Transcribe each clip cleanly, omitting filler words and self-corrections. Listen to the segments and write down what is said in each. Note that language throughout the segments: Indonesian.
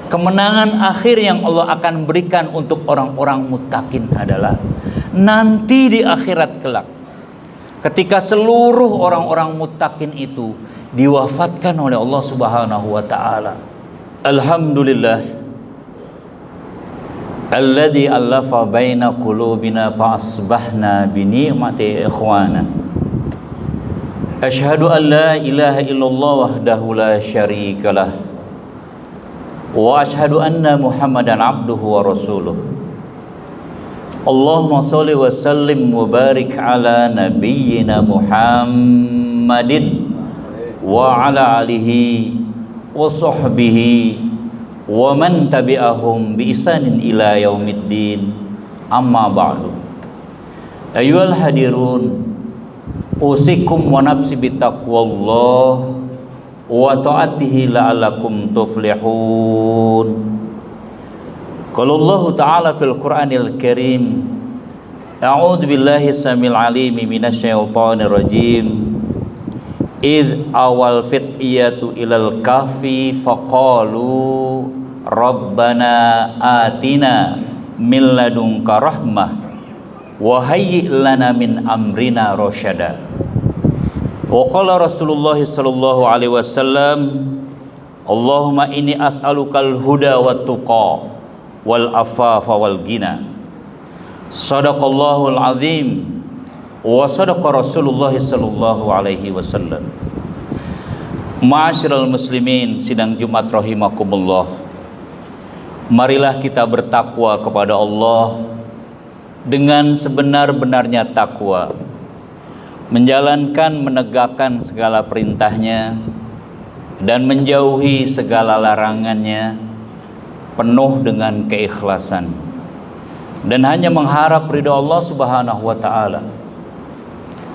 Kemenangan akhir yang Allah akan berikan untuk orang-orang muttaqin adalah nanti di akhirat kelak, ketika seluruh orang-orang muttaqin itu diwafatkan oleh Allah Subhanahu wa taala. Alhamdulillah alladzi allafa baina qulubina fa asbahna bi ni'mati ikhwana. Asyhadu an la ilaha illallah wahdahu la syarikalah wa asyhadu anna Muhammadan abduhu wa rasuluh. Allahumma sholli wa sallim wa barik ala nabiyyina Muhammadin wa ala alihi wa sahbihi wa man tabi'ahum bi ihsanin ila yaumiddin. Amma ba'du. Ayyuhal hadirun, usikum wa nafsi bittaqwallah wa ta'atihi la'allakum tuflihun. Qala Allah Ta'ala fil Qur'anil Karim, a'udzu billahi samil alimi minasyaitonir rajim. Idh awal fitiyatu ilal kahfi faqalu rabbana atina min ladunka rahmah wa hayyi' lana min amrina rasyada. Wa qala Rasulullah sallallahu alaihi wasallam, Allahumma inni as'alukal huda wat tuqa wal afafa wal ghina. Shadaqallahul azim wa sadaqa Rasulullah sallallahu alaihi wasallam. Ma'asyiral muslimin, sidang Jumat rahimakumullah. Marilah kita bertakwa kepada Allah dengan sebenar-benarnya takwa, menjalankan, menegakkan segala perintahnya dan menjauhi segala larangannya penuh dengan keikhlasan, dan hanya mengharap ridha Allah Subhanahu wa taala.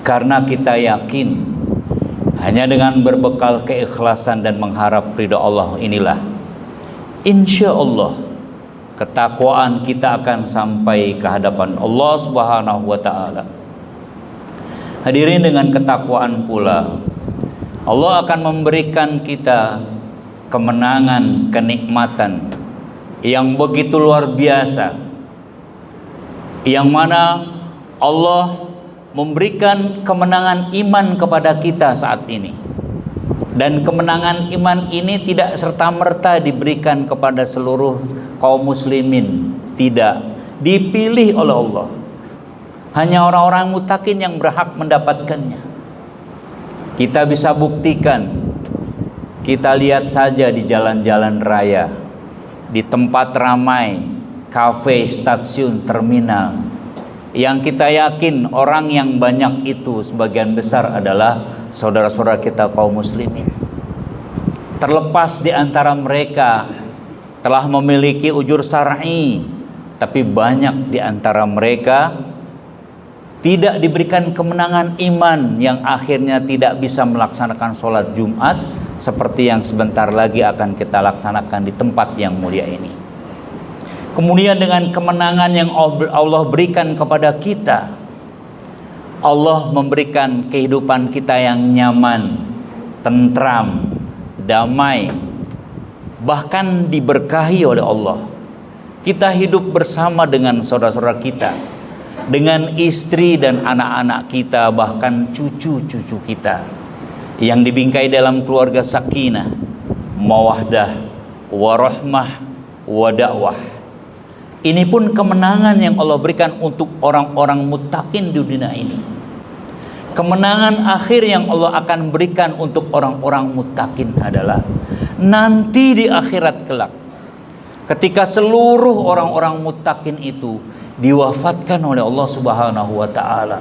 Karena kita yakin hanya dengan berbekal keikhlasan dan mengharap ridha Allah inilah insya Allah ketakwaan kita akan sampai ke hadapan Allah Subhanahu wa taala. Hadirin, dengan ketakwaan pula Allah akan memberikan kita kemenangan, kenikmatan yang begitu luar biasa, yang mana Allah memberikan kemenangan iman kepada kita saat ini. Dan kemenangan iman ini tidak serta-merta diberikan kepada seluruh kaum muslimin, tidak, dipilih oleh Allah. Hanya orang-orang muttaqin yang berhak mendapatkannya. Kita bisa buktikan, kita lihat saja di jalan-jalan raya, di tempat ramai, kafe, stasiun, terminal, yang kita yakin orang yang banyak itu sebagian besar adalah saudara-saudara kita kaum muslimin. Terlepas di antara mereka telah memiliki ujur syar'i, tapi banyak di antara mereka tidak diberikan kemenangan iman yang akhirnya tidak bisa melaksanakan sholat Jumat seperti yang sebentar lagi akan kita laksanakan di tempat yang mulia ini. Kemudian dengan kemenangan yang Allah berikan kepada kita, Allah memberikan kehidupan kita yang nyaman, tentram, damai, bahkan diberkahi oleh Allah. Kita hidup bersama dengan saudara-saudara kita, dengan istri dan anak-anak kita, bahkan cucu-cucu kita, yang dibingkai dalam keluarga sakinah, mawaddah, warahmah, wadakwah. Ini pun kemenangan yang Allah berikan untuk orang-orang muttaqin di dunia ini. Kemenangan akhir yang Allah akan berikan untuk orang-orang muttaqin adalah nanti di akhirat kelak, ketika seluruh orang-orang muttaqin itu diwafatkan oleh Allah Subhanahu wa taala,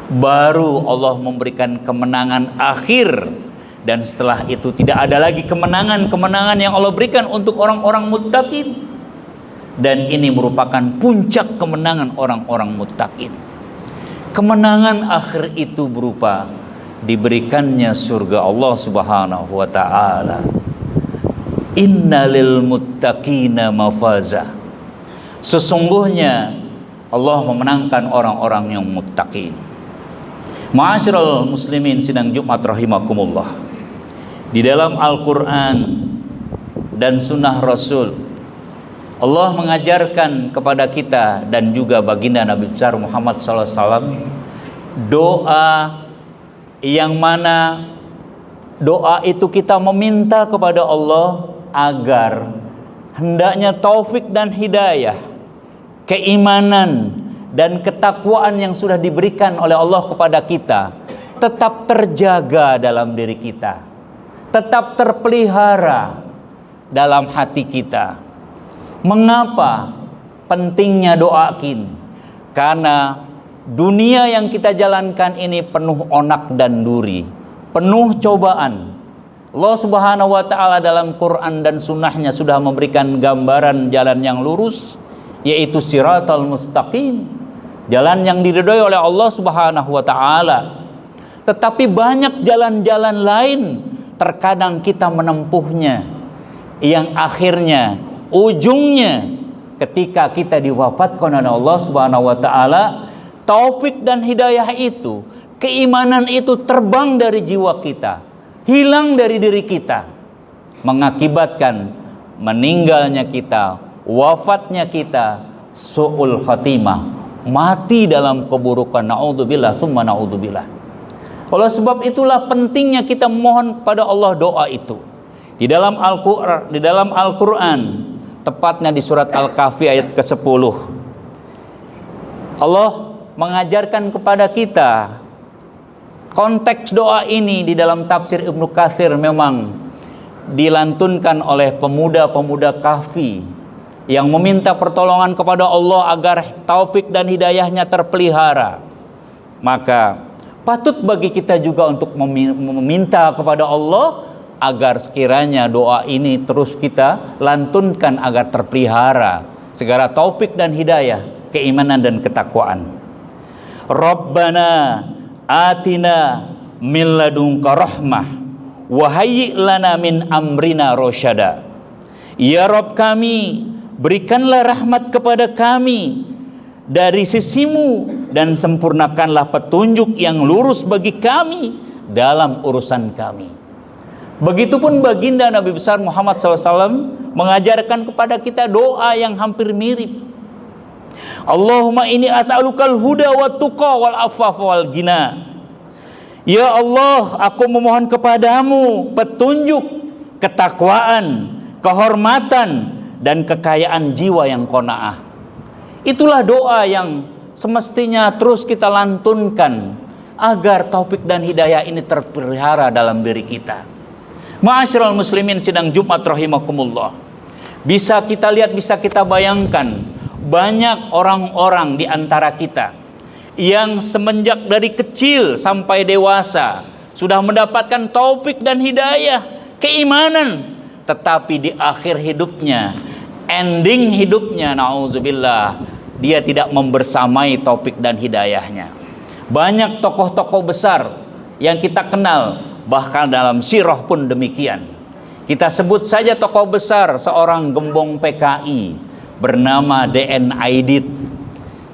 baru Allah memberikan kemenangan akhir. Dan setelah itu tidak ada lagi kemenangan-kemenangan yang Allah berikan untuk orang-orang muttaqin. Dan ini merupakan puncak kemenangan orang-orang muttaqin. Kemenangan akhir itu berupa diberikannya surga Allah Subhanahu wa taala. Innalil muttaqina mafaza. Sesungguhnya Allah memenangkan orang-orang yang muttaqin. Ma'asyiral muslimin sidang Jumat rahimakumullah. Di dalam Al-Qur'an dan sunnah Rasul. Allah mengajarkan kepada kita dan juga baginda Nabi besar Muhammad SAW doa yang mana doa itu kita meminta kepada Allah agar hendaknya taufik dan hidayah, keimanan dan ketakwaan yang sudah diberikan oleh Allah kepada kita tetap terjaga dalam diri kita, tetap terpelihara dalam hati kita. Mengapa pentingnya doa ini? Karena dunia yang kita jalankan ini penuh onak dan duri, penuh cobaan. Allah Subhanahu wa ta'ala dalam Quran dan sunnahnya sudah memberikan gambaran jalan yang lurus, yaitu siratal mustaqim, jalan yang diridhoi oleh Allah Subhanahu wa ta'ala. Tetapi banyak jalan-jalan lain terkadang kita menempuhnya, yang akhirnya ujungnya ketika kita diwafatkan oleh Allah Subhanahu wa ta'ala, taufik dan hidayah itu, keimanan itu terbang dari jiwa kita, hilang dari diri kita, mengakibatkan meninggalnya kita, wafatnya kita, su'ul khatimah, mati dalam keburukan. Na'udzubillah summa na'udzubillah. Oleh sebab itulah pentingnya kita mohon kepada Allah doa itu. Di dalam Al-Quran, tepatnya di surat Al-Kahfi ayat ke-10, Allah mengajarkan kepada kita konteks doa ini. Di dalam tafsir Ibnu Katsir memang dilantunkan oleh pemuda-pemuda Kahfi yang meminta pertolongan kepada Allah agar taufik dan hidayahnya terpelihara. Maka patut bagi kita juga untuk meminta kepada Allah agar sekiranya doa ini terus kita lantunkan agar terpelihara segala taufik dan hidayah, keimanan dan ketakwaan. Rabbana atina min ladunka rahmah wa hayyi' lana min amrina rasyada. Ya Rabb kami, berikanlah rahmat kepada kami dari sisimu dan sempurnakanlah petunjuk yang lurus bagi kami dalam urusan kami. Begitupun baginda Nabi besar Muhammad SAW mengajarkan kepada kita doa yang hampir mirip. Allahumma inni as'alukal huda wa tuqa wal afaf wal ghina. Ya Allah, aku memohon kepadamu petunjuk, ketakwaan, kehormatan dan kekayaan jiwa yang qanaah. Itulah doa yang semestinya terus kita lantunkan agar taufik dan hidayah ini terpelihara dalam diri kita. Ma'asyiral muslimin sidang Jumat rahimakumullah. Bisa kita lihat, bisa kita bayangkan, banyak orang-orang di antara kita yang semenjak dari kecil sampai dewasa sudah mendapatkan taufik dan hidayah, keimanan, tetapi di akhir hidupnya, ending hidupnya, na'udzubillah, dia tidak membersamai taufik dan hidayahnya. Banyak tokoh-tokoh besar yang kita kenal, bahkan dalam sirah pun demikian. Kita sebut saja tokoh besar, seorang gembong PKI bernama D.N. Aidit,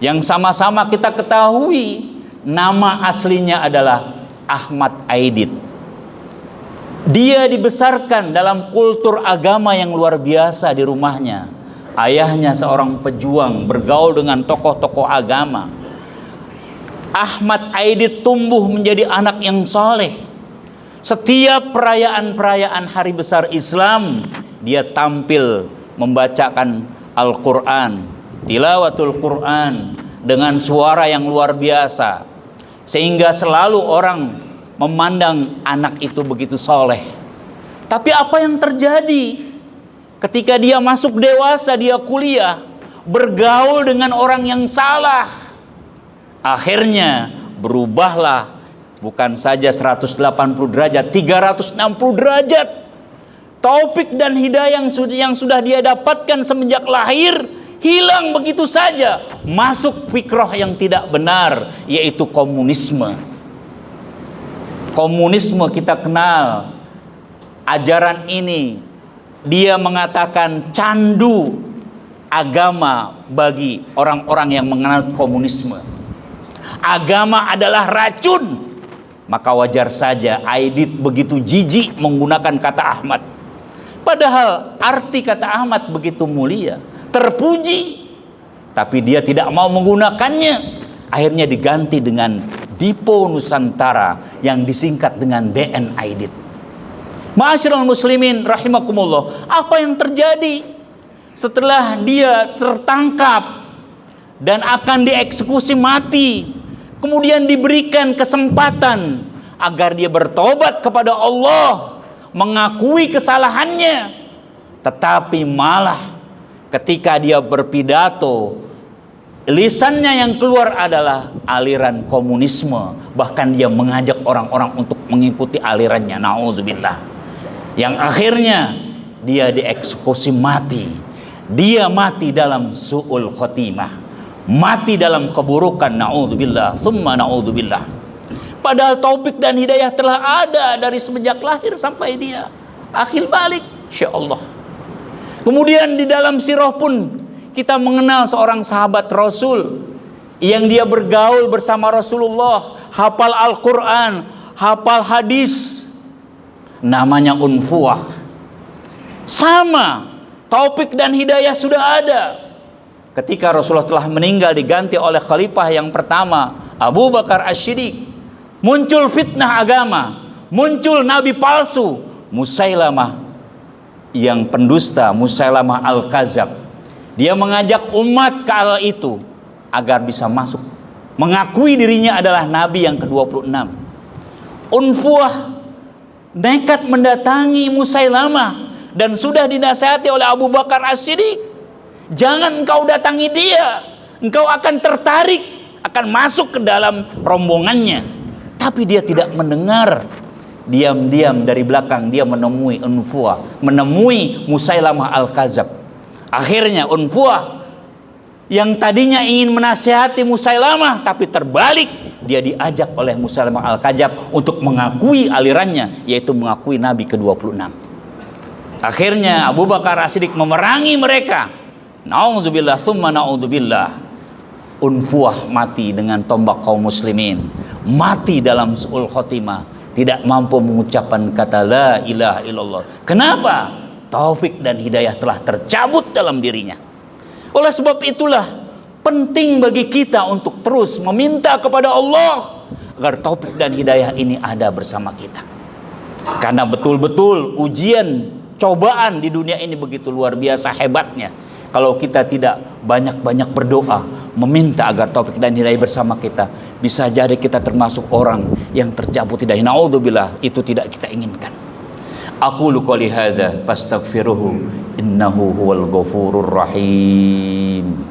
yang sama-sama kita ketahui nama aslinya adalah Ahmad Aidit. Dia dibesarkan dalam kultur agama yang luar biasa di rumahnya. Ayahnya seorang pejuang, bergaul dengan tokoh-tokoh agama. Ahmad Aidit tumbuh menjadi anak yang saleh. Setiap perayaan-perayaan hari besar Islam, dia tampil membacakan Al-Quran, tilawatul Quran dengan suara yang luar biasa, sehingga selalu orang memandang anak itu begitu soleh. Tapi apa yang terjadi ketika dia masuk dewasa, dia kuliah, bergaul dengan orang yang salah, akhirnya berubahlah. Bukan saja 180 derajat, 360 derajat. Taufik dan hidayah yang sudah dia dapatkan semenjak lahir hilang begitu saja. Masuk fikrah yang tidak benar, yaitu komunisme. Komunisme kita kenal. Ajaran ini dia mengatakan candu agama bagi orang-orang yang mengenal komunisme. Agama adalah racun. Maka wajar saja Aidit begitu jijik menggunakan kata Ahmad. Padahal arti kata Ahmad begitu mulia, terpuji, tapi dia tidak mau menggunakannya. Akhirnya diganti dengan Dipo Nusantara yang disingkat dengan DN Aidit. Ma'asyiral muslimin rahimakumullah, apa yang terjadi setelah dia tertangkap dan akan dieksekusi mati, kemudian diberikan kesempatan agar dia bertobat kepada Allah, mengakui kesalahannya, tetapi malah ketika dia berpidato, lisannya yang keluar adalah aliran komunisme, bahkan dia mengajak orang-orang untuk mengikuti alirannya. Nauzubillah. Yang akhirnya dia dieksekusi mati. Dia mati dalam su'ul khotimah, mati dalam keburukan. Na'udzubillah, thumma na'udzubillah. Padahal taufik dan hidayah telah ada dari semenjak lahir sampai dia akhir balik, insya Allah. Kemudian di dalam sirah pun kita mengenal seorang sahabat Rasul yang dia bergaul bersama Rasulullah, hafal Al-Quran, hafal hadis, namanya Unfuah. Sama, taufik dan hidayah sudah ada. Ketika Rasulullah telah meninggal diganti oleh khalifah yang pertama, Abu Bakar As-Siddiq, muncul fitnah agama, muncul nabi palsu, Musailamah yang pendusta, Musailamah Al-Kazab. Dia mengajak umat ke arah itu agar bisa masuk, mengakui dirinya adalah nabi yang ke-26. Unfuah nekat mendatangi Musailamah dan sudah dinasihati oleh Abu Bakar As-Siddiq, jangan engkau datangi dia, engkau akan tertarik, akan masuk ke dalam rombongannya. Tapi dia tidak mendengar. Diam-diam dari belakang dia menemui Unfuah, menemui Musailamah Al-Kazab. Akhirnya Unfuah yang tadinya ingin menasihati Musailamah, tapi terbalik, dia diajak oleh Musailamah Al-Kazab untuk mengakui alirannya, yaitu mengakui Nabi ke-26. Akhirnya Abu Bakar As-Siddiq memerangi mereka. Na'udzubillah, thumma na'udzubillah. Unfuah mati dengan tombak kaum muslimin, mati dalam su'ul khotimah, tidak mampu mengucapkan kata la ilaha illallah. Kenapa? Taufik dan hidayah telah tercabut dalam dirinya. Oleh sebab itulah penting bagi kita untuk terus meminta kepada Allah agar taufik dan hidayah ini ada bersama kita. Karena betul-betul ujian, cobaan di dunia ini begitu luar biasa hebatnya. Kalau kita tidak banyak-banyak berdoa, meminta agar taufik dan hidayah bersama kita, bisa jadi kita termasuk orang yang tercabut hidayah. Naudzubillah, itu tidak kita inginkan. Aqulu qouli hadza fastaghfiruhu innahu huwal ghafurur rahim.